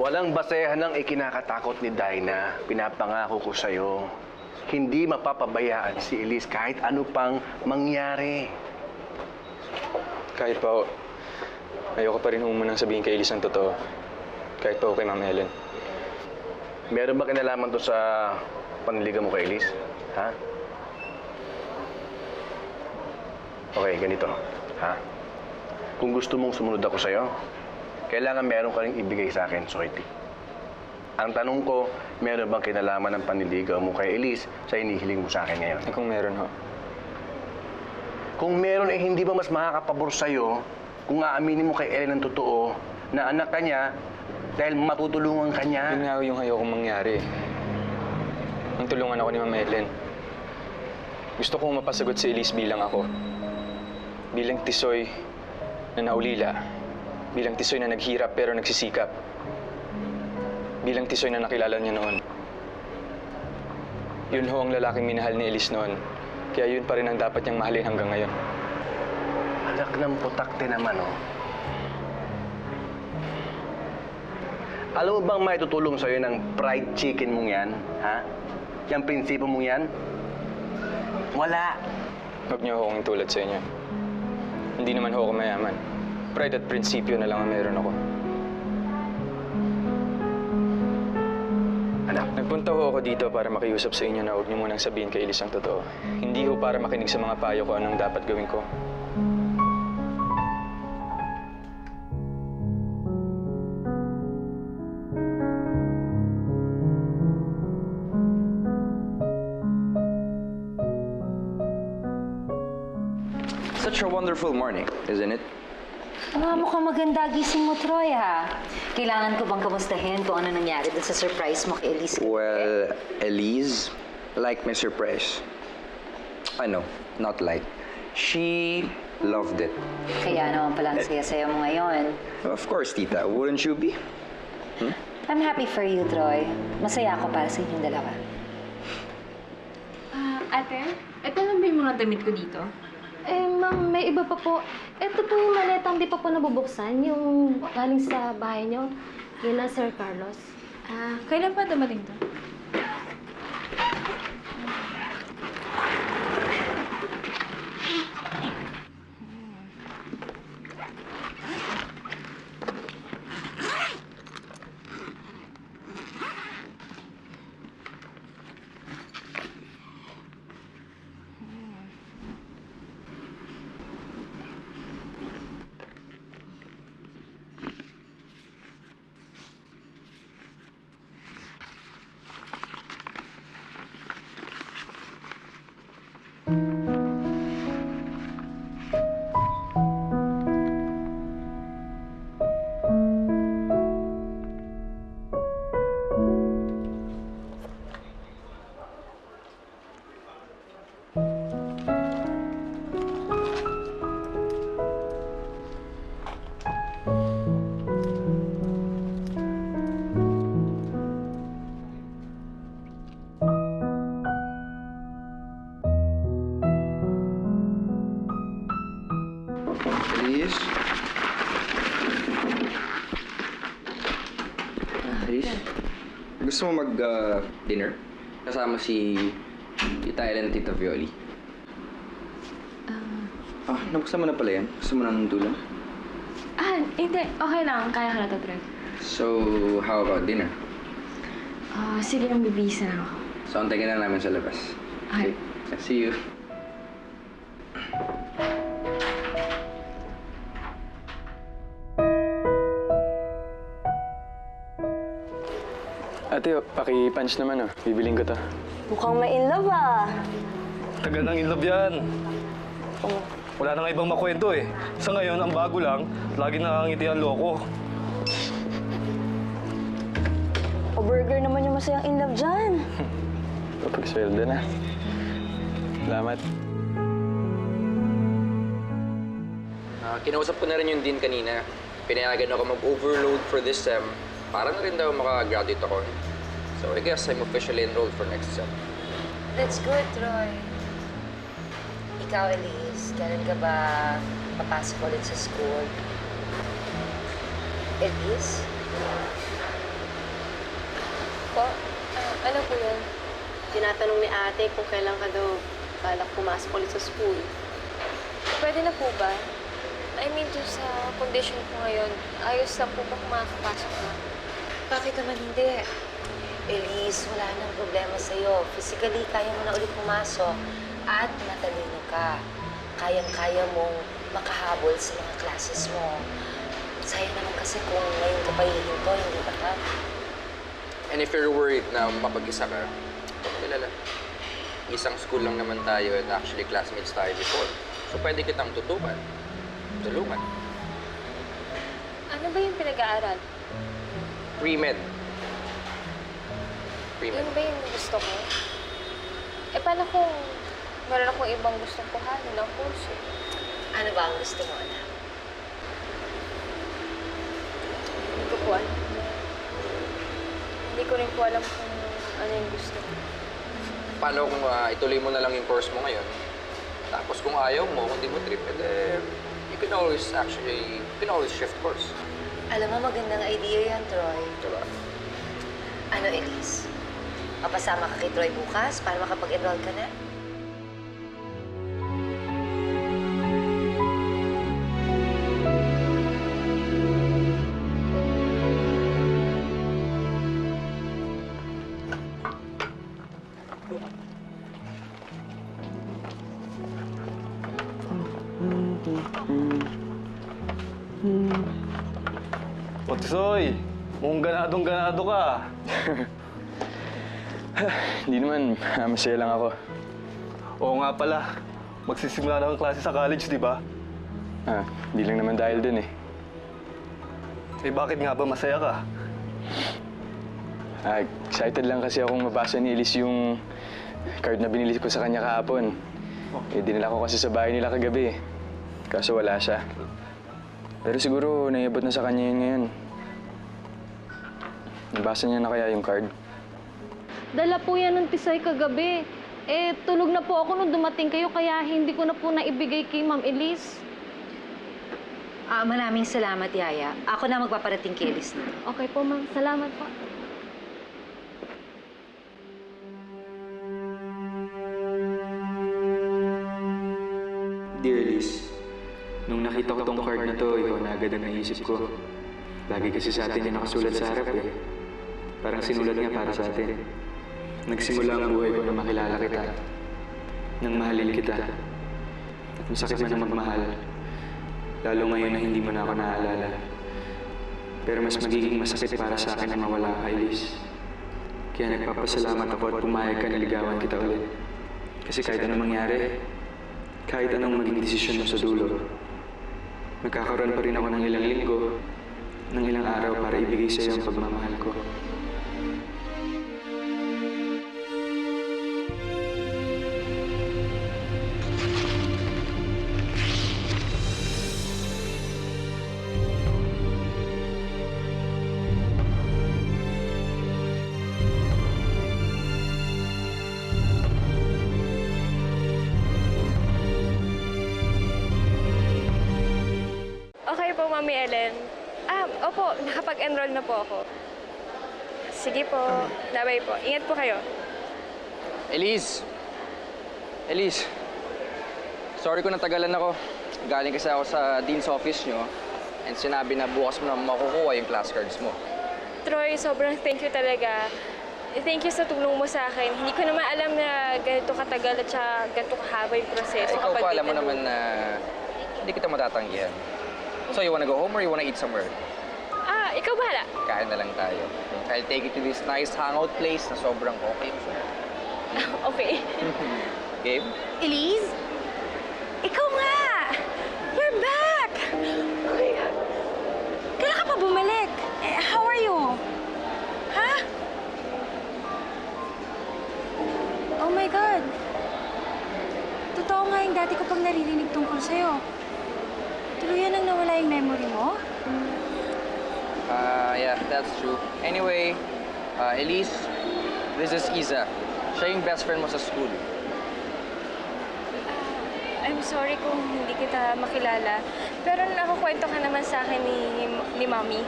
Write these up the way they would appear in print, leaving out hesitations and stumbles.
Walang basehan ng ikinakatakot ni Dinah. Pinapangako ko sa'yo. Hindi mapapabayaan si Elise kahit ano pang mangyari. Kahit pa, ayoko pa rin humunang sabihin kay Elise ang totoo. Kahit pa kay Ma'am Ellen. Meron ba kinalaman to sa panliligaw mo kay Elise? Ha? Okay, ganito. Ha? Kung gusto mong sumunod ako sa'yo, kailangan meron ka rin ibigay sa akin, Soiti. Ang tanong ko, meron bang kinalaman ng panliligaw mo kay Elise sa inihiling mo sa akin ngayon? Eh kung meron ho. Kung meron, eh hindi ba mas makakapabor sa'yo kung aaminin mo kay Ellen ang totoo na anak ka niya dahil matutulungan ka niya? Yun nga ho yung ayokong mangyari. Nang tulungan ako ni Ma'am Ellen. Gusto kong mapasagot si Elise bilang ako. Bilang tisoy na naulila. Bilang tisoy na naghirap pero nagsisikap. Bilang tisoy na nakilala niya noon. Yun ho ang lalaking minahal ni Elise noon. Kaya yun pa rin ang dapat niyang mahalin hanggang ngayon. Anak ng putakte naman, oh. Alam mo bang may tutulong sa'yo ng fried chicken mong yan? Ha? Yung prinsipo mong yan? Wala. Huwag niyo akong tulad sa inyo. Hindi naman ho ako mayaman. Pride at prinsipyo na lang ang meron ako. Anak. Nagpunta ho ako dito para makiusap sa inyo na huwag niyo munang sabihin kay Elise ang totoo. Hindi ho para makinig sa mga payo ko anong dapat gawin ko. Such a wonderful morning, isn't it? Mukhang maganda gising mo, Troy, ha? Kailangan ko bang kamustahin kung ano nangyari dun sa surprise mo kay Elise? Well, Elise, like my surprise. Ano, not like. She loved it. Kaya naman palang saya-saya mo ngayon. Of course, tita. Wouldn't you be? I'm happy for you, Troy. Masaya ako para sa inyong dalawa. Ate, ito lang ba yung mga damit ko dito? Ma'am, may iba pa po. Ito po yung maletang di pa po nabubuksan, yung galing sa bahay niyo. Yun na, Sir Carlos. Kailan pa dumating to? Elise? Elise? Gusto mo mag-dinner? Kasama si Tita Ellen at Tita Violi. Nabuksan mo na pala yan? Gusto mo ng tulong? Hindi. Okay lang. Kaya ka na to, Troy. So, how about dinner? Sige, nang bibihis na ako. So, antayin ka na namin sa labas. Okay. See you. Ate, paki-punch naman oh. Bibiling ko to. Mukhang may in love, ah. Tagal ng in love yan. Wala nang ibang makwento eh. Sa ngayon, ang bago lang, lagi nakangiti ang loko. O burger naman yung masayang in love dyan. Kapag sweldo na. Salamat. Kinausap ko na rin yung dean kanina. Pinayagan ako mag-overload for this sem. Para na rin daw makagraduate ako. So I guess I'm officially enrolled for next sem. That's good, Troy. Ikaw, Elise, kailan ka ba papasok ulit sa school? Elise? Ano po yun? Tinatanong ni ate kung kailan ka daw balak pumasok ulit sa school. Pwede na po ba? I mean, dun sa condition ko ngayon, ayos na po ba kung makakapasok na? Bakit naman hindi? Elise, wala nang problema sa'yo. Physically, kaya mo na ulit pumasok. At matalino ka. Kayang-kaya mong makahabol sa mga classes mo. Sayang naman kasi kung ngayon ka pa hihinto, hindi ba ka? And if you're worried na mapag-isa ka, huwag kilala. Isang school lang naman tayo and actually classmates tayo before. So pwede kitang tutukan. Tulungan. Ano ba yung pinag-aaral? Pre-med. Pre-med. Yun ba yung gusto ko? Eh, paano kung meron akong ibang gustong kuhanin ng kurso? Ano ba ang gusto mo, anak? Hindi ko po alam. Hindi ko rin po alam kung ano yung gusto ko. Paano kung ituloy mo na lang yung course mo ngayon? Tapos kung ayaw mo, kung di mo trip, you can always shift course. Alam mo, magandang idea yan, Troy. Diba? Ano, Elise? Papasama ka kay Troy bukas para makapag-enroll ka na? O Tisoy, mukhang ganadong-ganado ka. Hindi naman, masaya lang ako. Oo nga pala, magsisimula na ang klase sa college, di ba? Hindi lang naman dahil dun eh. Eh bakit nga ba masaya ka? Excited lang kasi akong mabasa ni Elise yung card na binili ko sa kanya kahapon. Eh, dinala ko kasi sa bahay nila kagabi. Kaso wala siya. Pero siguro naiabot na sa kanya yun ngayon. Nabasa niya na kaya yung card? Dala po yan ng Tisoy kagabi. Eh, tulog na po ako nung dumating kayo, kaya hindi ko na po naibigay kay Ma'am Elise. Maraming salamat, Yaya. Ako na magpaparating kay Elise nito. Okay po, Ma'am. Salamat po. Dear Elise, nung nakita ko tong card na to, ikaw na agad ang naisip ko. Lagi kasi sa atin yung nakasulat sa harap eh. Parang sinulat niya para sa atin. Nagsimula ang buhay ko na makilala kita. Nang mahalin kita. At masakit man na magmahal. Lalo ngayon na hindi mo na ako naaalala. Pero mas magiging masakit para sa akin na mawala ka, Elise. Kaya nagpapasalamat ako at pumayag ka na ligawan kita ulit. Kasi kahit anong mangyari, kahit anong maging desisyon mo sa dulo, magkakaroon pa rin ako ng ilang linggo, ng ilang araw para ibigay sa iyo ang pagmamahal ko. Okay po, Mami Ellen. Opo, nakapag-enroll na po ako. Sige po. Bye-bye po. Ingat po kayo. Elise! Elise! Sorry kung natagalan ako. Galing kasi ako sa dean's office nyo and sinabi na bukas mo na makukuha yung class cards mo. Troy, sobrang thank you talaga. Thank you sa tulong mo sa akin. Hindi ko naman alam na ganito katagal at saka ganito kahaba yung proseso. Ikaw kapag pa, di alam mo tanong. naman na hindi kita matatanggihan. So, you wanna go home or you wanna eat somewhere? Ikaw bahala. Kain na lang tayo. I'll take you to this nice hangout place na sobrang okay. Okay. Game? Elise? Ikaw nga! You're back! Oh my God. Kailan ka pa bumalik? How are you? Ha? Oh my God. Totoo nga yung dati ko pang naririnig tungkol sa'yo. Tuluyan ang nawala yung memory mo? Yeah, that's true. Anyway, Elise, this is Iza. Siya yung best friend mo sa school. I'm sorry kung hindi kita makilala. Pero nakakwento ka naman sa akin ni Mami.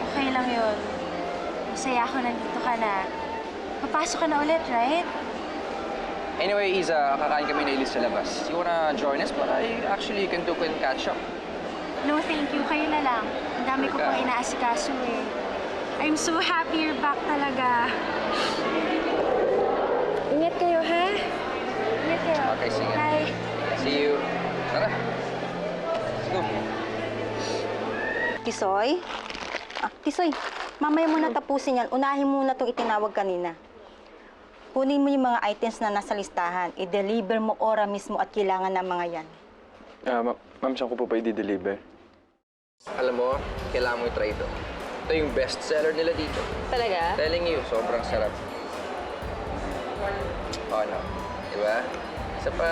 Okay lang yun. Masaya ako nandito ka na. Papasok ka na ulit, right? Anyway, Isa, kakain kami na Elise sa labas. You wanna join us? But actually, you can catch up. No, thank you. Kayo na lang. Ang dami ko pang inaasikaso eh. I'm so happy you're back talaga. Ingat kayo, ha? Ingat kayo. Okay, sige. Bye. See you. Tara. Let's go. Tisoy? Tisoy, mamaya mo na tapusin yan. Unahin mo na itong itinawag kanina. Kunin mo yung mga items na nasa listahan. I-deliver mo ora mismo at kailangan ng mga yan. Ma'am, saan ko po pa i-deliver? Alam mo, kailangan mo i-try ito. Ito yung best seller nila dito. Talaga? Telling you, sobrang sarap. Oh, no. Diba? Isa pa.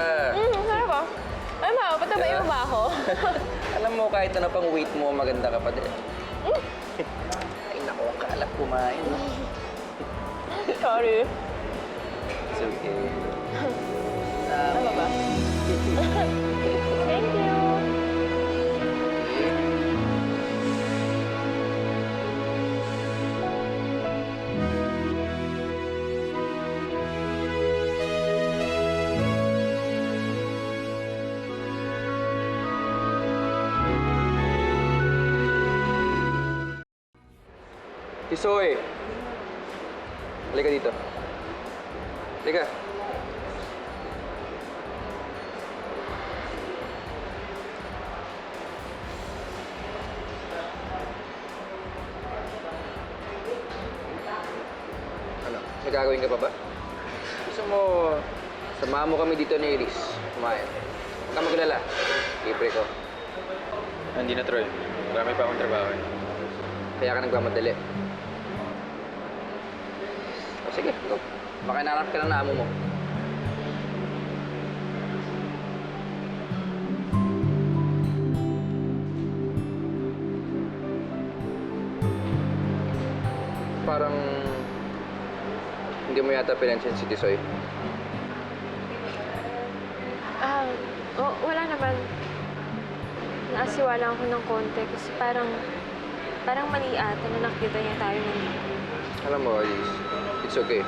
Sarap ah. Ay, ma, patabain mo ba ako? Alam mo, kahit ano pang weight mo, maganda ka pa din. Ay, naku, ang kaalap kumain. Sorry. It's okay. Ano ba? Thank you. Tisoy! Halika dito. Halika. Ano? May gagawin ka pa ba? Gusto mo, samahan mo kami dito ni Elise. Kumain. Huwag kang maglala. Libre ko. Hindi na, Troy. Marami pa akong trabaho. Kaya ka nagmamadali. O sige, go. Baka nanap ka ng amo mo. Parang hindi mo yata pinansin si Tisoy. Wala naman. Naasiwa lang ako ng konti kasi parang mali ata na nakita niya tayo nandito. Alam mo, Alice, it's okay.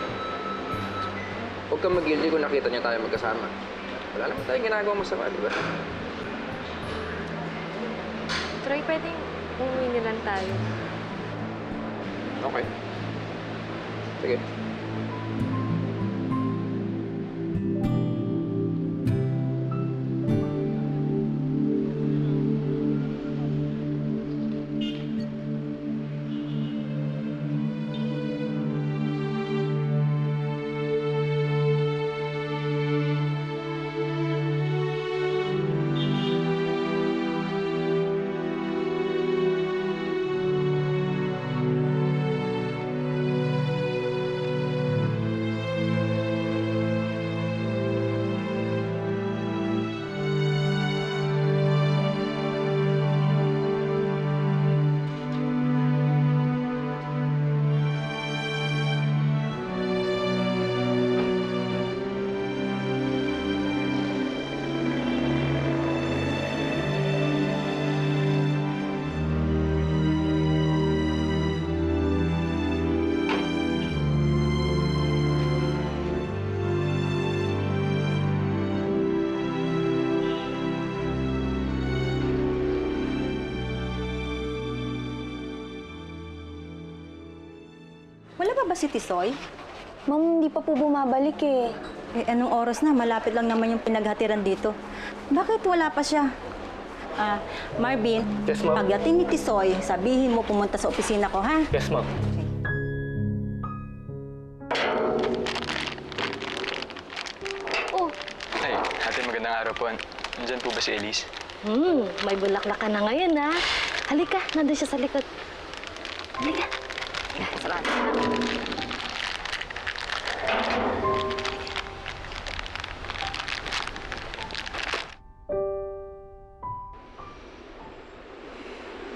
Huwag kang mag-guilty kung nakita niya tayo magkasama. Wala naman tayong ginagawa masama, di ba? Troy, pwedeng umuwi na lang tayo. Okay. Sige. Wala pa ba si Tisoy? Ma'am, hindi pa po bumabalik eh. Anong oras na? Malapit lang naman yung pinaghatiran dito. Bakit wala pa siya? Marvin, Yes, ma'am. pagdating ni Tisoy, sabihin mo pumunta sa opisina ko, ha? Yes, ma'am. Oh, Ay, ate, magandang araw po. Nandyan po ba si Elise? may bulaklak ka na ngayon ha. Halika, nandun siya sa likod. Halika. Salamat.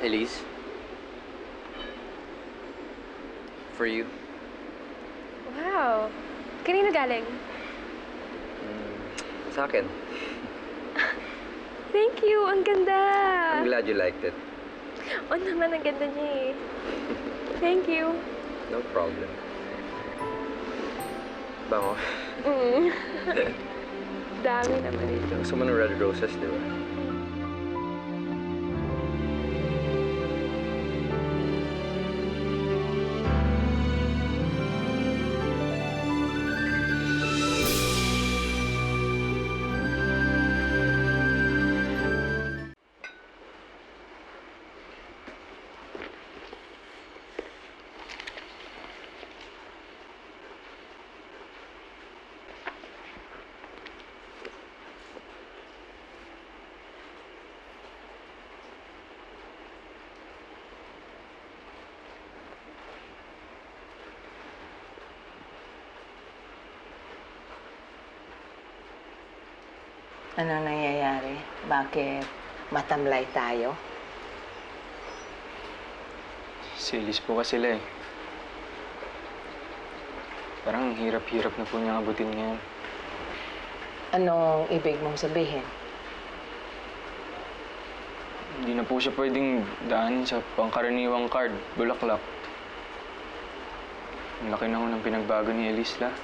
Elise? For you. Wow! Kanino galing? Sa akin. Thank you! Ang ganda! I'm glad you liked it. Oo naman, ang ganda niya eh. Thank you. No problem. Bango. Dami naman ito. Gusto mo ng red roses, di ba? Ano nangyayari? Bakit matamlay tayo? Si Elise po kasi sila eh. Parang ang hirap-hirap na po niyang abutin ngayon. Anong ibig mong sabihin? Hindi na po siya pwedeng daan sa pangkaraniwang card, bulaklak. Ang laki na ho ng pinagbago ni Elise la.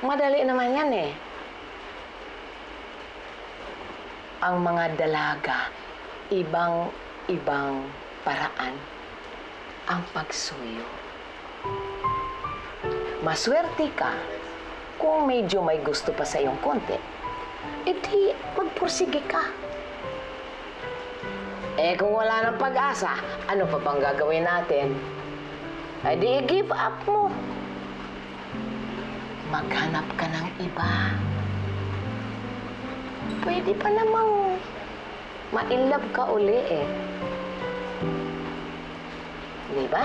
Madali naman yan eh. Ang mga dalaga, ibang paraan ang pagsuyo. Maswerte ka kung medyo may gusto pa sa iyong konti. Edi, magpursige ka. Eh kung wala ng pag-asa, ano pa bang gagawin natin? Edi, give up mo. Maghanap ka ng iba. Pwede pa namang ma-inlove ka uli eh. Di ba?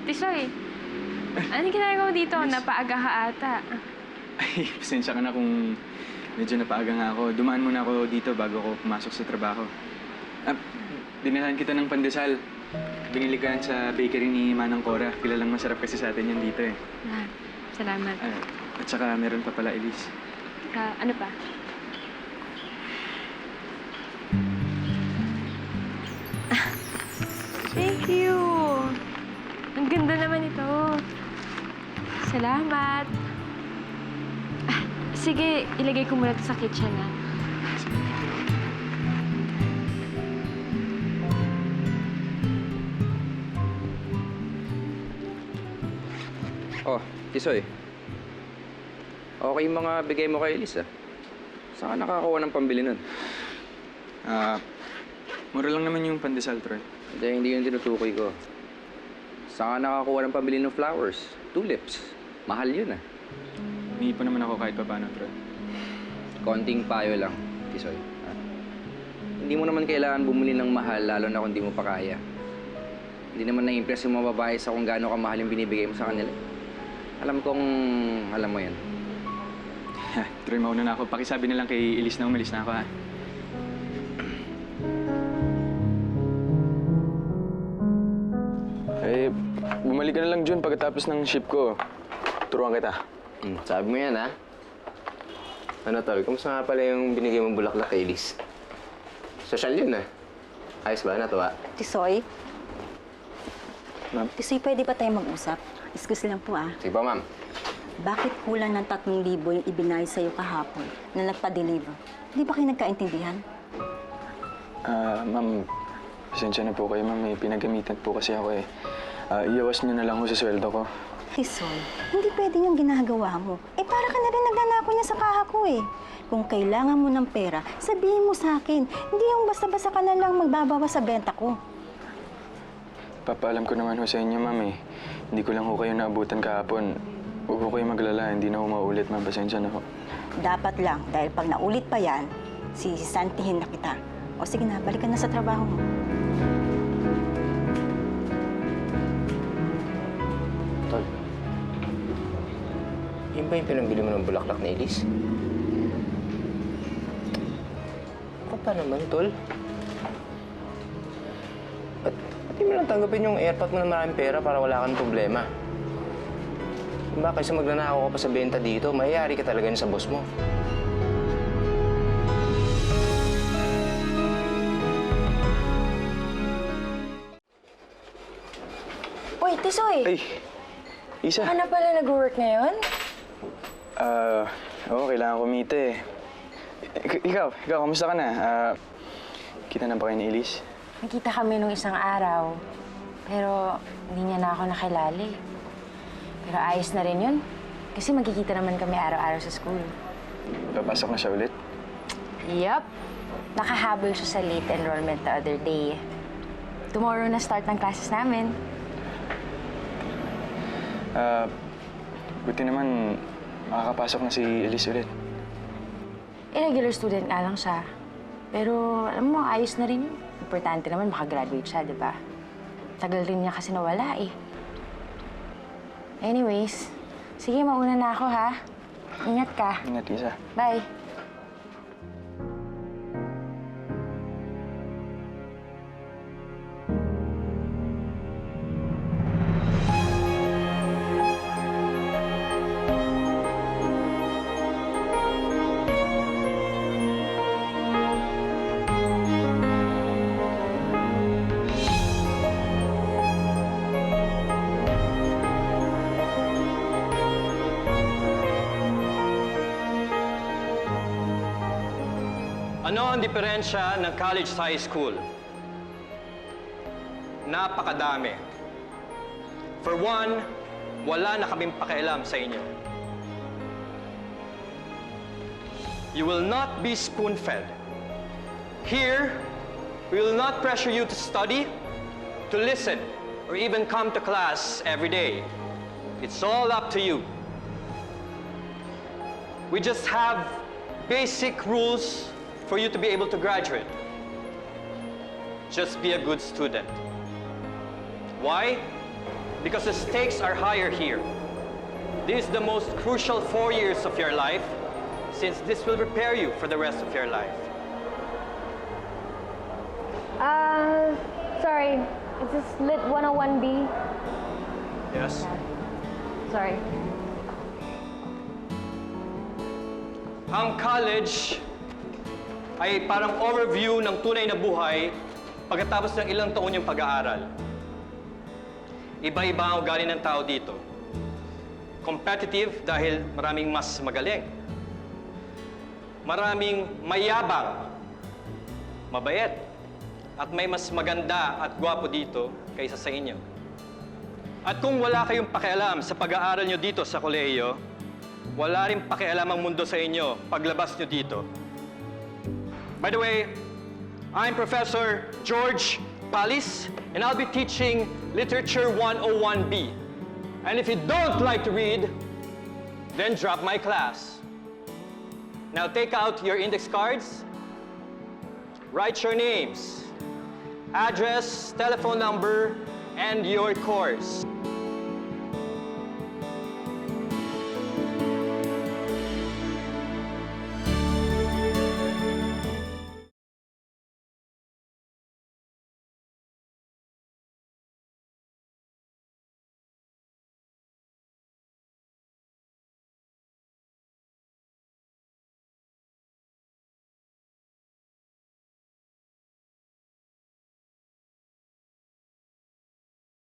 Tisoy, ano ginagawa mo dito? Napaaga ka ata. Ay, pasensya ka na kung medyo napaaga nga ako. Dumaan muna ako dito bago ako pumasok sa trabaho. Dinalhan kita ng pandesal. Binili ka yan sa bakery ni Manang Cora. Kilalang masarap kasi sa atin yan dito eh. Salamat. At saka meron pa pala, Elise. Ano pa? Thank you! Ang ganda naman ito. Salamat. Sige, ilagay ko muna ito sa kitchen, ha? Oh, Tisoy. Okay yung mga bigay mo kay Elise, ah. Saan ka nakakuha ng pambili nun? Mura lang naman yung pandesal, Troy. Hindi yung tinutukoy ko. Saan ka nakakuha ng pambili ng flowers? Tulips. Mahal yun, ah. Iniipon naman ako kahit pa paano, Troy. Konting payo lang, Tisoy. Ah. Hindi mo naman kailangan bumili ng mahal, lalo na kung hindi mo pa kaya. Hindi naman na-impress yung mga babae sa kung gaano kamahal yung binibigay mo sa kanila. Alam mo yan. Troy, mauna na ako. Pakisabi na lang kay Elise na umalis na ako, ha? Bumalik ka na lang, Jun, pagkatapos ng ship ko. Turuan kita. Sabi mo yan, ha? Ano, Tol? Kamusta nga pala yung binigay mong bulaklak kay Elise? Sosyal yun, ha? Ayos ba? Natuwa? Tisoy? Ma'am? Tisoy, pwede ba tayo mag-usap? Excuse lang po, ah. Sige pa, ma'am. Bakit kulang ng 3,000 yung ibinayad sa'yo kahapon na nagpa-deliver? Hindi ba kayo nagkaintindihan? Ma'am, pasensya na po kayo, ma'am. May pinagamitan po kasi ako eh. Iyawas niyo na lang ho sa sweldo ko. Tisoy, hindi pwede yung ginagawa mo. Eh, para ka na rin nagnanako niya sa kaha ko eh. Kung kailangan mo ng pera, sabihin mo sa akin. Hindi yung basta-basta ka na lang magbabawa sa benta ko. Papaalam ko naman ho sa inyo, ma'am eh. Hindi ko lang ho kayo naabutan kahapon. Huwag ho kayo maglala, hindi na ho maulit, ma'am. Pasensya na ho. Dapat lang, dahil pag naulit pa yan, sisisantihin na kita. O sige na, balik ka na sa trabaho mo. Tol, yun ba yung pinambili mo ng bulaklak ni Elise? Ako pa naman, Tol. Ba't di mo lang tanggapin yung airpot mo na maraming pera para wala kang problema? Ba, kaysa magnanakaw ka pa sa benta dito, mayayari ka talaga sa boss mo. Uy, Tisoy! Ay, Isa. Ano pala nag-work ngayon? Oo, kailangan kumita eh. Ikaw, kamusta ka na? Kita na ba kayo ni Elise? Nakita kami nung isang araw. Pero hindi niya na ako nakilala eh. Pero ayos na rin yun. Kasi magkikita naman kami araw-araw sa school. Papasok na siya ulit? Yup. Nakahabol siya sa late enrollment the other day. Tomorrow na start ng classes namin. Buti naman makakapasok na si Elise ulit. Regular student nga lang siya. Pero alam mo, ayos na rin yun. Importante naman makagraduate siya, di ba? Tagal rin niya kasi nawala eh. Anyways, sige, mauna na ako ha. Ingat ka. Ingat, Isa. Bye. Ano ang diferensya ng college sa high school? Napakadami. For one, wala na kaming pakialam sa inyo. You will not be spoon-fed. Here, we will not pressure you to study, to listen, or even come to class every day. It's all up to you. We just have basic rules for you to be able to graduate. Just be a good student. Why? Because the stakes are higher here. This is the most crucial 4 years of your life, since this will prepare you for the rest of your life. Sorry. Is this Lit 101B? Yes? Sorry. Ang college ay parang overview ng tunay na buhay pagkatapos ng ilang taon yung pag-aaral. Iba-iba ang ugali ng tao dito. Competitive dahil maraming mas magaling. Maraming mayabang, mabait, at may mas maganda at gwapo dito kaysa sa inyo. At kung wala kayong pakialam sa pag-aaral nyo dito sa kolehiyo, wala rin pakialam ang mundo sa inyo paglabas nyo dito. By the way, I'm Professor George Palis, and I'll be teaching Literature 101B. And if you don't like to read, then drop my class. Now take out your index cards, write your names, address, telephone number, and your course.